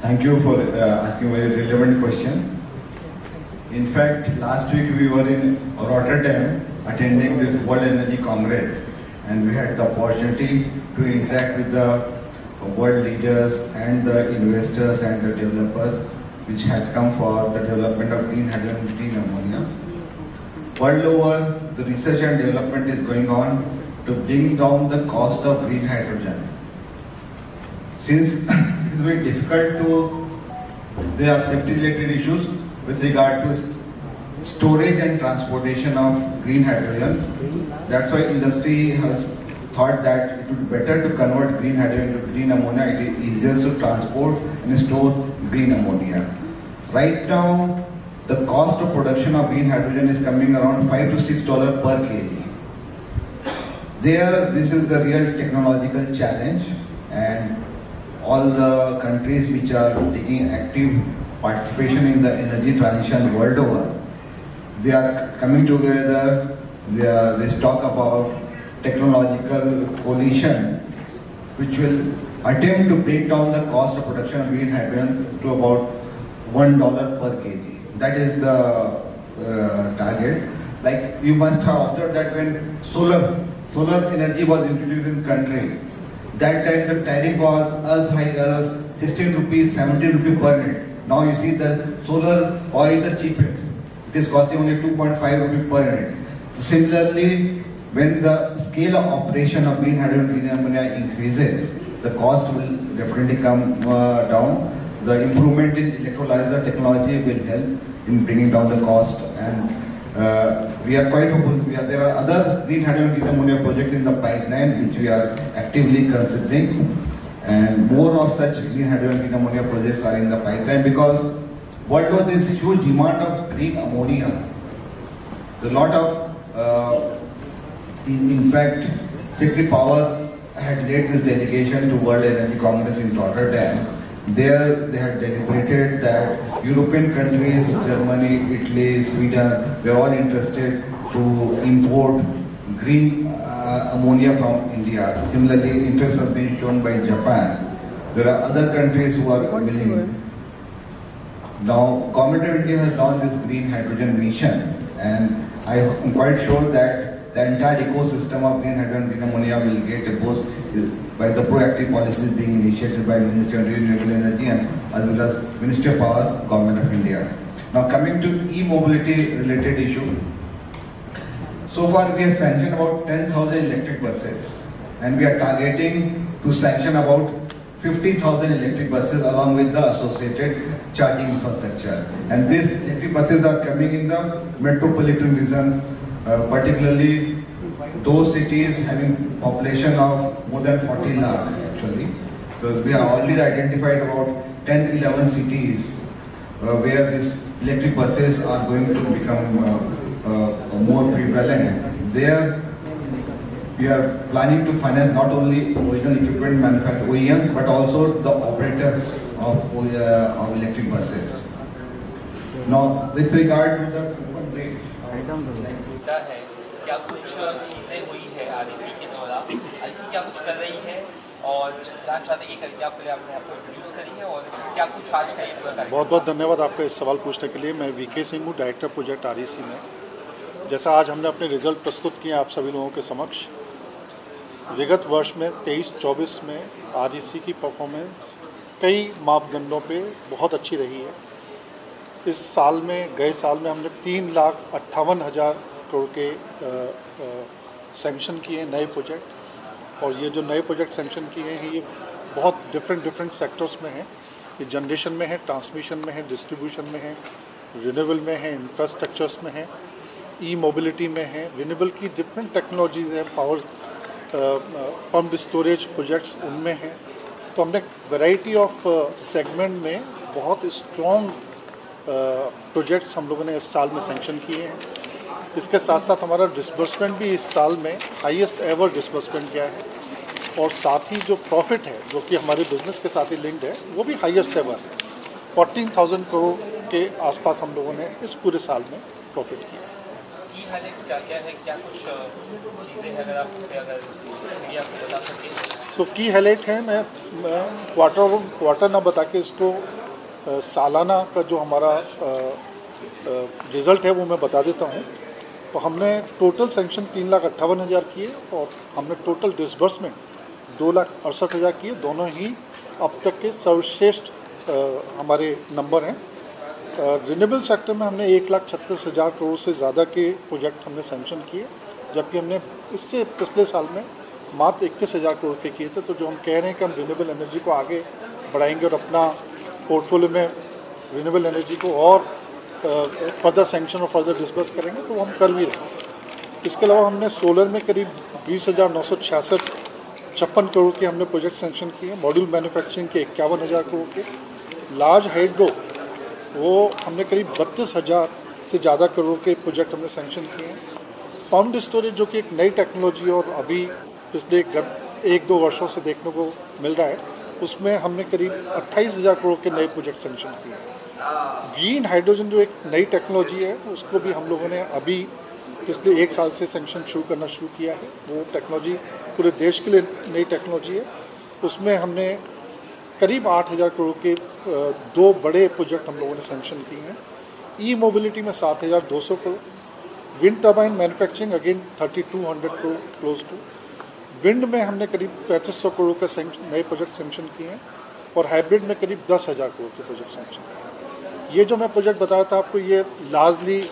Thank you for asking a very relevant question. In fact, last week we were in Rotterdam attending this World Energy Congress, and we had the opportunity to interact with the world leaders and the investors and the developers which had come for the development of green hydrogen and green ammonia. World over, the research and development is going on to bring down the cost of green hydrogen. Since it is very difficult there are safety related issues with regard to storage and transportation of green hydrogen. That's why industry has thought that it would be better to convert green hydrogen to green ammonia. It is easier to transport and store green ammonia. Right now, the cost of production of green hydrogen is coming around $5 to $6 per kg. This is the real technological challenge, and all the countries which are taking active participation in the energy transition world over, they are coming together, they talk about technological coalition which will attempt to break down the cost of production of green hydrogen to about $1 per kg. That is the target. Like you must have observed that when solar energy was introduced in the country, that time the tariff was as high as 16 rupees, 17 rupees per unit. Now you see the solar oil is the cheapest. It is costing only 2.5 rupees per unit. Similarly, when the scale of operation of green hydrogen and green ammonia increases, the cost will definitely come down. The improvement in electrolyzer technology will help in bringing down the cost, and we are quite hopeful. There are other green hydrogen and green ammonia projects in the pipeline which we are actively considering, and more of such green hydrogen and green ammonia projects are in the pipeline because what was this huge demand of green ammonia? A lot of, in fact, Secretary Power had led this delegation to World Energy Congress in Rotterdam. There they had deliberated that European countries, Germany, Italy, Sweden, they are all interested to import green ammonia from India. Similarly, interest has been shown by Japan. There are other countries who are willing. Now, Government of India has launched this green hydrogen mission, and I am quite sure that the entire ecosystem of green hydrogen and green ammonia will get a boost by the proactive policies being initiated by Ministry of Renewable Energy and as well as Ministry of Power, Government of India. Now coming to e-mobility related issue. So far we have sanctioned about 10,000 electric buses, and we are targeting to sanction about 50,000 electric buses along with the associated charging infrastructure. And these electric buses are coming in the metropolitan region, particularly those cities having population of more than 40 lakh actually. So we have already identified about 10-11 cities where these electric buses are going to become more prevalent. There we are planning to finance not only original equipment manufacturer OEMs but also the operators of electric buses. Now with regard to the coupon rate, क्या कुछ चीज़ें हुई है REC के दौरान, REC क्या कुछ कर रही है और जानना चाहते हैं कि क्या पहले आपने आपको इंट्रोड्यूस करी है और क्या कुछ आज का ये बहुत बहुत धन्यवाद आपका इस सवाल पूछने के लिए। मैं वीके सिंह हूँ, डायरेक्टर प्रोजेक्ट आरईसी में। जैसा आज हमने अपने रिजल्ट प्रस्तुत किए आप सभी लोगों के समक्ष, विगत वर्ष में 23-24 में आरईसी की परफॉर्मेंस कई मापदंडों पे बहुत अच्छी रही है। इस साल में, गए साल में हमने 3,58,000 करोड़ के सैंक्शन किए नए प्रोजेक्ट, और ये जो नए प्रोजेक्ट सैंक्शन किए हैं ये बहुत डिफरेंट सेक्टर्स में हैं। ये जनरेशन में है, ट्रांसमिशन में है, डिस्ट्रीब्यूशन में है, रिन्यूएबल में है, इंफ्रास्ट्रक्चर्स में है, ई मोबिलिटी में है, रिन्यूएबल की डिफरेंट टेक्नोलॉजीज़ हैं, पावर पम्प स्टोरेज प्रोजेक्ट्स उनमें हैं। तो हमने वैरायटी ऑफ सेगमेंट में बहुत स्ट्रॉन्ग प्रोजेक्ट्स हम लोगों ने इस साल में सैंक्शन किए हैं। इसके साथ साथ हमारा डिस्बर्समेंट भी इस साल में हाईएस्ट एवर डिस्बर्समेंट गया है, और साथ ही जो प्रॉफिट है जो कि हमारे बिजनेस के साथ ही लिंक्ड है वो भी हाईएस्ट एवर है। 14,000 करोड़ के आसपास हम लोगों ने इस पूरे साल में प्रॉफिट किया। की हाईलाइट्स क्या है, क्या कुछ चीज़ें हैं अगर आप उसे मीडिया को बता सकें? की हाईलाइट है, मैं क्वार्टर ना बता के इसको सालाना का जो हमारा रिज़ल्ट है वो मैं बता देता हूँ। तो हमने टोटल सेंक्शन 3,58,000 किए और हमने टोटल डिसबर्समेंट 2,68,000 किए। दोनों ही अब तक के सर्वश्रेष्ठ हमारे नंबर हैं। रिन्यूएबल सेक्टर में हमने 1,36,000 करोड़ से ज़्यादा के प्रोजेक्ट हमने सेंक्शन किए, जबकि हमने इससे पिछले साल में मात्र 21,000 करोड़ के किए थे। तो जो हम कह रहे हैं कि हम रिन्यूएबल एनर्जी को आगे बढ़ाएंगे और अपना पोर्टफोलियो में रिन्यूएबल एनर्जी को और फर्दर सेंक्शन और फर्दर डिस्बर्स करेंगे, तो वो हम कर भी रहे हैं। इसके अलावा हमने सोलर में करीब 20,956 करोड़ के हमने प्रोजेक्ट सेंक्शन किए। मॉड्यूल मैन्युफैक्चरिंग के 51,000 करोड़ के। लार्ज हाइड्रो वो हमने करीब 32,000 से ज़्यादा करोड़ के प्रोजेक्ट हमने सेंक्शन किए हैं। पम्प्ड स्टोरेज जो कि एक नई टेक्नोलॉजी और अभी पिछले 1-2 वर्षों से देखने को मिल रहा है, उसमें हमने करीब 28,000 करोड़ के नए प्रोजेक्ट सेंक्शन किए हैं। ग्रीन हाइड्रोजन जो एक नई टेक्नोलॉजी है, उसको भी हम लोगों ने अभी पिछले 1 साल से सेंक्शन करना शुरू किया है। वो टेक्नोलॉजी पूरे देश के लिए नई टेक्नोलॉजी है। उसमें हमने करीब 8,000 करोड़ के 2 बड़े प्रोजेक्ट हम लोगों ने सेंक्शन किए हैं। ई मोबिलिटी में 7,200 crore. Wind turbine manufacturing again 3,200 crore close to. Wind में हमने करीब 3,500 करोड़ का नए प्रोजेक्ट सेंक्शन किए हैं और हाइब्रिड में करीब 10,000 करोड़ के प्रोजेक्ट सेंक्शन किए हैं। ये जो मैं प्रोजेक्ट बता रहा था आपको, ये लार्जली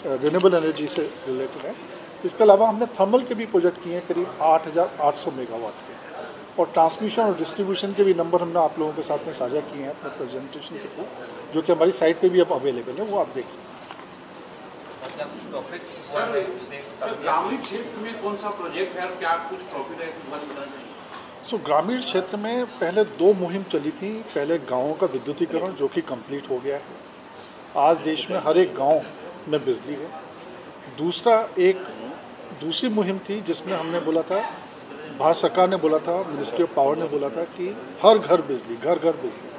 रिन्यूएबल एनर्जी से रिलेटेड है। इसके अलावा हमने थर्मल के भी प्रोजेक्ट किए हैं करीब 8,800 मेगावाट के, और ट्रांसमिशन और डिस्ट्रीब्यूशन के भी नंबर हमने आप लोगों के साथ में साझा किए हैं अपने प्रेजेंटेशन के थ्रू, जो कि हमारी साइट पे भी अब अवेलेबल है, वो आप देख सकते हैं। ग्रामीण क्षेत्र में कौन सा प्रोजेक्ट है और क्या कुछ प्रॉफिट है, बताना चाहिए? ग्रामीण क्षेत्र में पहले 2 मुहिम चली थी। पहले गाँवों का विद्युतीकरण जो कि कंप्लीट हो गया है, आज देश में हर एक गाँव में बिजली है। दूसरी मुहिम थी जिसमें हमने बोला था, भारत सरकार ने बोला था, मिनिस्ट्री ऑफ पावर ने बोला था कि हर घर बिजली, घर घर बिजली,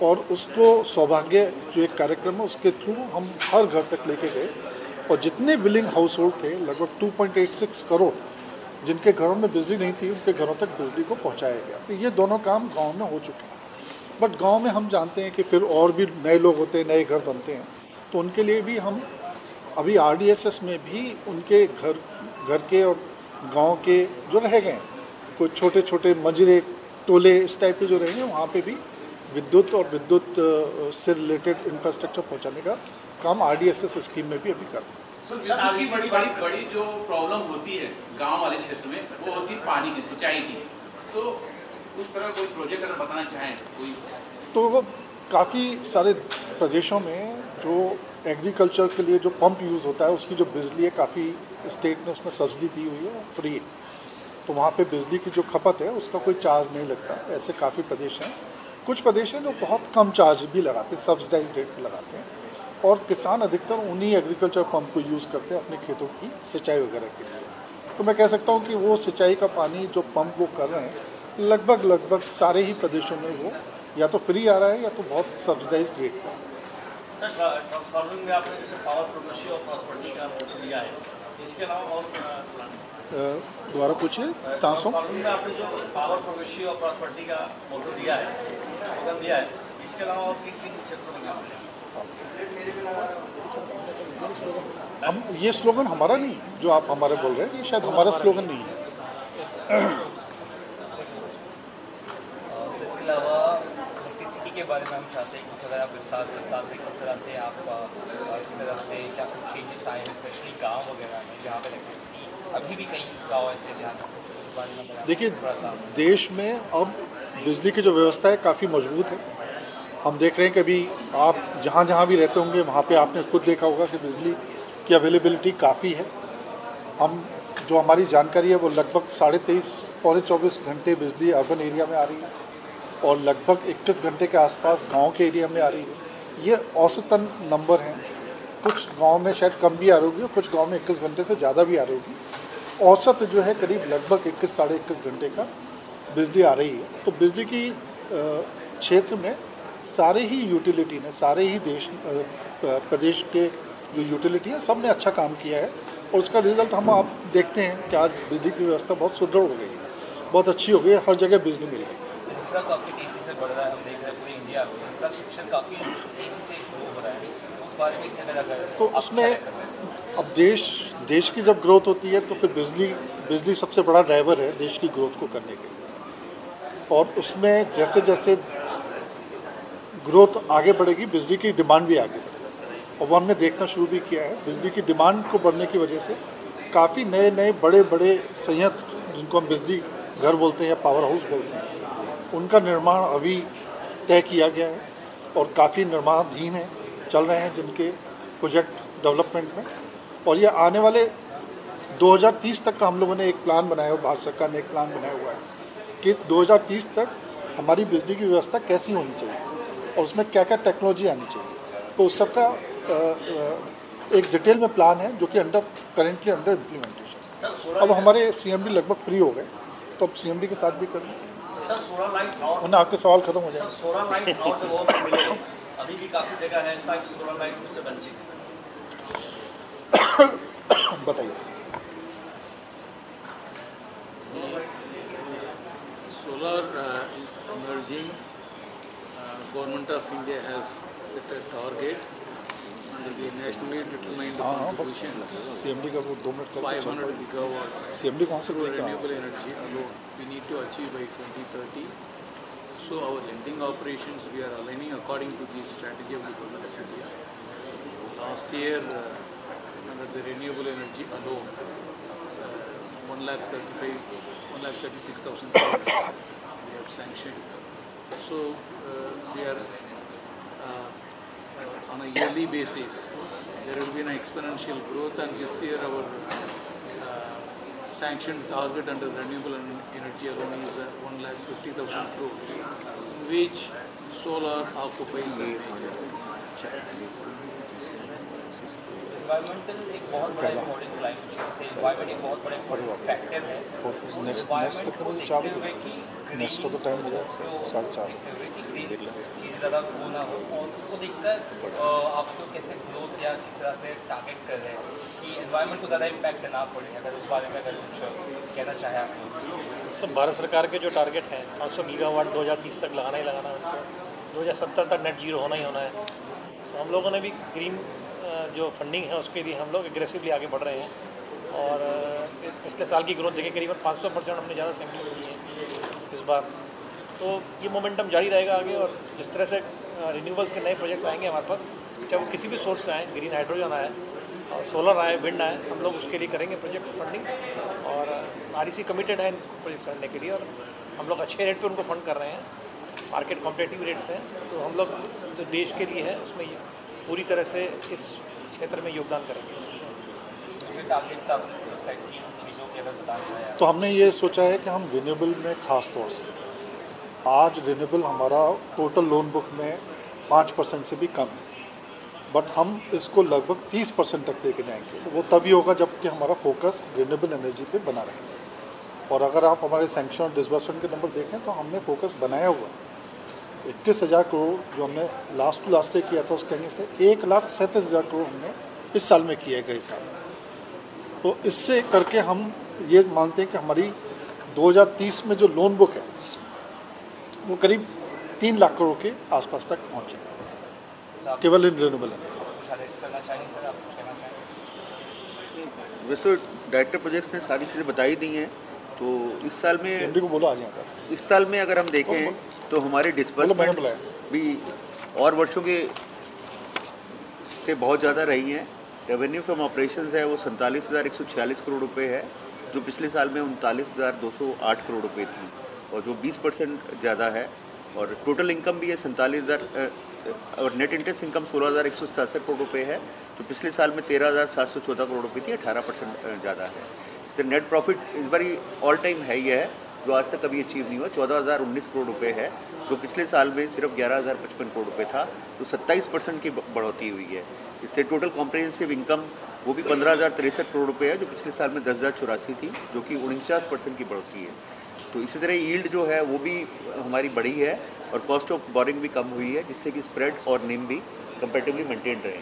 और उसको सौभाग्य जो एक कार्यक्रम है उसके थ्रू हम हर घर तक लेके गए, और जितने विलिंग हाउस होल्ड थे लगभग 2.86 करोड़ जिनके घरों में बिजली नहीं थी, उनके घरों तक बिजली को पहुंचाया गया। तो ये दोनों काम गांव में हो चुके हैं। बट गांव में हम जानते हैं कि फिर और भी नए लोग होते हैं, नए घर बनते हैं, तो उनके लिए भी हम अभी RDSS में भी उनके घर के और गांव के जो रह गए, कोई छोटे छोटे मजरे टोले इस टाइप के जो रहे हैं, वहाँ पे भी विद्युत और विद्युत से रिलेटेड इंफ्रास्ट्रक्चर पहुँचाने का काम RDSS स्कीम में भी अभी कर रहे हैं। बड़ी जो प्रॉब्लम होती है गांव वाले क्षेत्र में, वो होती है पानी की, सिंचाई की। तो उस तरह कोई प्रोजेक्ट अगर बताना चाहें कोई, तो वो काफ़ी सारे प्रदेशों में जो एग्रीकल्चर के लिए जो पंप यूज़ होता है, उसकी जो बिजली है, काफ़ी स्टेट ने उसमें सब्सिडी दी हुई है, फ्री है। तो वहाँ पे बिजली की जो खपत है उसका कोई चार्ज नहीं लगता। ऐसे काफ़ी प्रदेश हैं। कुछ प्रदेश हैं जो बहुत कम चार्ज भी लगाते हैं, सब्सिडाइज रेट पर लगाते हैं, और किसान अधिकतर उन्हीं एग्रीकल्चर पंप को यूज़ करते हैं अपने खेतों की सिंचाई वगैरह के लिए। तो मैं कह सकता हूँ कि वो सिंचाई का पानी जो पंप वो कर रहे हैं, लगभग सारे ही प्रदेशों में वो या तो फ्री आ रहा है या तो बहुत सब्सिडाइज रेट पर। ट्रांसफार्मर में आपने जैसे पावर प्रोग्रेसिव और प्रॉस्पेरिटी का मोटो दिया है, इसके अलावा और दोबारा पूछिए। ट्रांसफार्मर में आपने जो पावर प्रोग्रेसिव और प्रॉस्पेरिटी का मोटो दिया है, प्रोग्राम दिया है, इसके अलावा और किन किन क्षेत्रों में काम है? हम ये स्लोगन हमारा नहीं, जो आप हमारे बोल रहे हैं, ये शायद हमारा स्लोगन नहीं है। इसके अलावा इलेक्ट्रिसिटी के बारे में हम चाहते हैं कुछ अगर आप विस्तार से बता सें, किस तरह से आप की तरफ से क्या कुछ चेंजेस आए हैं, स्पेशली गाँव वगैरह में जहाँ पर इलेक्ट्रिसिटी अभी भी कई गाँव ऐसे ध्यान रखें। देखिए, देश में अब बिजली की जो व्यवस्था है काफ़ी मजबूत है। हम देख रहे हैं कि अभी आप जहाँ भी रहते होंगे वहाँ पे आपने खुद देखा होगा कि बिजली की अवेलेबिलिटी काफ़ी है। हम जो हमारी जानकारी है वो लगभग 23.5 पौने 24 घंटे बिजली अर्बन एरिया में आ रही है और लगभग 21 घंटे के आसपास गांव के एरिया में आ रही है। ये औसतन नंबर हैं। कुछ गांव में शायद कम भी आ रही होगी और कुछ गांव में 21 घंटे से ज़्यादा भी आ रही होगी। औसत जो है करीब लगभग 21 साढ़े 21 घंटे का बिजली आ रही है। तो बिजली की क्षेत्र में सारे ही यूटिलिटी ने, सारे ही प्रदेश के जो यूटिलिटी है, सब ने अच्छा काम किया है और उसका रिजल्ट हम आप देखते हैं कि आज बिजली की व्यवस्था बहुत सुदृढ़ हो गई है। बहुत अच्छी हो गई है, हर जगह बिजली मिल गई। इंफ्रा काफ़ी तेज़ी से बढ़ रहा है, हम देख रहे हैं पूरे इंडिया में इंफ्रास्ट्रक्चर काफ़ी तेज़ी से ग्रो हो रहा है, तो उस बारे में क्या लगा? तो उसमें अब देश की जब ग्रोथ होती है तो फिर बिजली सबसे बड़ा ड्राइवर है देश की ग्रोथ को करने के लिए। और उसमें जैसे जैसे ग्रोथ आगे बढ़ेगी बिजली की डिमांड भी आगे बढ़ेगी। और वो हमने देखना शुरू भी किया है, बिजली की डिमांड को बढ़ने की वजह से काफ़ी नए नए बड़े बड़े संयंत्र, जिनको हम बिजली घर बोलते हैं या पावर हाउस बोलते हैं, उनका निर्माण अभी तय किया गया है और काफ़ी निर्माणाधीन है, चल रहे हैं जिनके प्रोजेक्ट डेवलपमेंट में। और ये आने वाले 2030 तक का हम लोगों ने एक प्लान बनाया हुआ, भारत सरकार ने एक प्लान बनाया हुआ है कि 2030 तक हमारी बिजली की व्यवस्था कैसी होनी चाहिए और उसमें क्या क्या टेक्नोलॉजी आनी चाहिए। तो उस सबका एक डिटेल में प्लान है जो कि करेंटली अंडर इम्प्लीमेंटेशन। अब हमारे CMD लगभग फ्री हो गए, तो अब CMD के साथ भी करें। सर सोलर लाइट और उन्हें आपके सवाल खत्म हो जाए। सोलर लाइट और जब वो मिले अभी भी काफ़ी जगह है ऐसा कि सोलर लाइट उससे वंचित है। बताइए। Solar is emerging. Government of India has set a target under the nationally determined contribution CMD का वो 2 मिनट का 500 gigawatts CMD कौन से for बोल renewable energy alone. We need to achieve by 2030. So our lending operations, we are aligning according to the strategy of the Government of India. Last year, under the renewable energy alone, 1,36,000 crores we have sanctioned. So we are on a yearly basis, there will be an exponential growth, and this year our sanctioned target under renewable energy alone is 1,50,000 crores, which solar occupies a major chunk. Environmental एक बहुत बड़ा important climate change से environment एक बहुत बड़ा important factor है। Environment को देखते हुए कि नेक्स्ट को तो टाइम हो गया 4:30 देखते हुए कि ग्रीन चीज़ें ज़्यादा वो ना हो, और उसको देखकर आप लोग कैसे ग्रोथ या किस तरह से टारगेट कर रहे हैं कि एनवायरमेंट को ज़्यादा इम्पैक्ट ना पड़े, अगर उस बारे में अगर कुछ कहना चाहें आप लोग। सब भारत सरकार के जो टारगेट है 500 गीगावाट 2030 तक लगाना ही लगाना है, उनको 2070 तक नेट जीरो होना ही होना है। तो हम लोगों ने भी ग्रीन जो फंडिंग है उसके लिए हम लोग एग्रेसिवली आगे बढ़ रहे हैं और पिछले साल की ग्रोथ देखिए करीबन 500% हमने ज़्यादा सैंक्शन की है इस बार। तो ये मोमेंटम जारी रहेगा आगे, और जिस तरह से रिन्यूएबल्स के नए प्रोजेक्ट्स आएंगे हमारे पास, चाहे वो किसी भी सोर्स से आए, ग्रीन हाइड्रोजन आए और सोलर आए, विंड आए, हम लोग उसके लिए करेंगे प्रोजेक्ट्स फंडिंग। और REC कमिटेड है इन प्रोजेक्ट्स करने के लिए और हम लोग अच्छे रेट पर उनको फंड कर रहे हैं, मार्केट कॉम्पिटिटिव रेट्स हैं। तो हम लोग जो देश के लिए है उसमें पूरी तरह से इस क्षेत्र में योगदान करेंगे। तो हमने ये सोचा है कि हम रिन्यूएबल में ख़ास तौर से, आज रिन्यूएबल हमारा टोटल लोन बुक में 5% से भी कम है, बट हम इसको लगभग 30% तक लेके जाएंगे। तो वो तभी होगा जबकि हमारा फोकस रिन्यूएबल एनर्जी पे बना रहे। और अगर आप हमारे सैंक्शन और डिसबर्समेंट के नंबर देखें तो हमने फोकस बनाया हुआ 21,000 करोड़ जो हमने लास्ट टू लास्ट ईयर किया था, उसके कहने से 1,37,000 करोड़ हमने इस साल में किया है, गए साल में। तो इससे करके हम ये मानते हैं कि हमारी 2030 में जो लोन बुक है वो करीब 3 लाख करोड़ के आसपास तक पहुँचेगा केवल इन रिन्यूएबल है। वैसे डायरेक्टर प्रोजेक्ट्स ने सारी चीज़ें बताई दी हैं। तो इस साल में CMD को बोलो आ जाता है। इस साल में अगर हम देखें तो हमारे डिस्बर्समेंट भी और वर्षों के से बहुत ज़्यादा रही हैं। रेवेन्यू फ्रॉम ऑपरेशंस है वो 47,146 करोड़ रुपए है, जो पिछले साल में 39,208 करोड़ रुपए थी, और जो 20% ज़्यादा है। और टोटल इनकम भी है 47,000, और नेट इंटरेस्ट इनकम 16,167 करोड़ रुपए है, तो पिछले साल में 13,714 करोड़ रुपए थी, 18% ज़्यादा है। इससे नेट प्रॉफिट इस बार ऑल टाइम है ही है, जो आज तक कभी अचीव नहीं हुआ, 14,019 करोड़ रुपए है, जो पिछले साल में सिर्फ 11,055 करोड़ रुपए था, तो 27% की बढ़ोतरी हुई है। इससे टोटल कॉम्प्रिहेंसिव इनकम वो भी 15,063 करोड़ रुपए है, जो पिछले साल में 10,084 थी, जो कि 49% की बढ़ोतरी है। तो इसी तरह यील्ड जो है वो भी हमारी बढ़ी है और कॉस्ट ऑफ बोरिंग भी कम हुई है, जिससे कि स्प्रेड और निम भी कंपैरेटिवली मेंटेन रहे।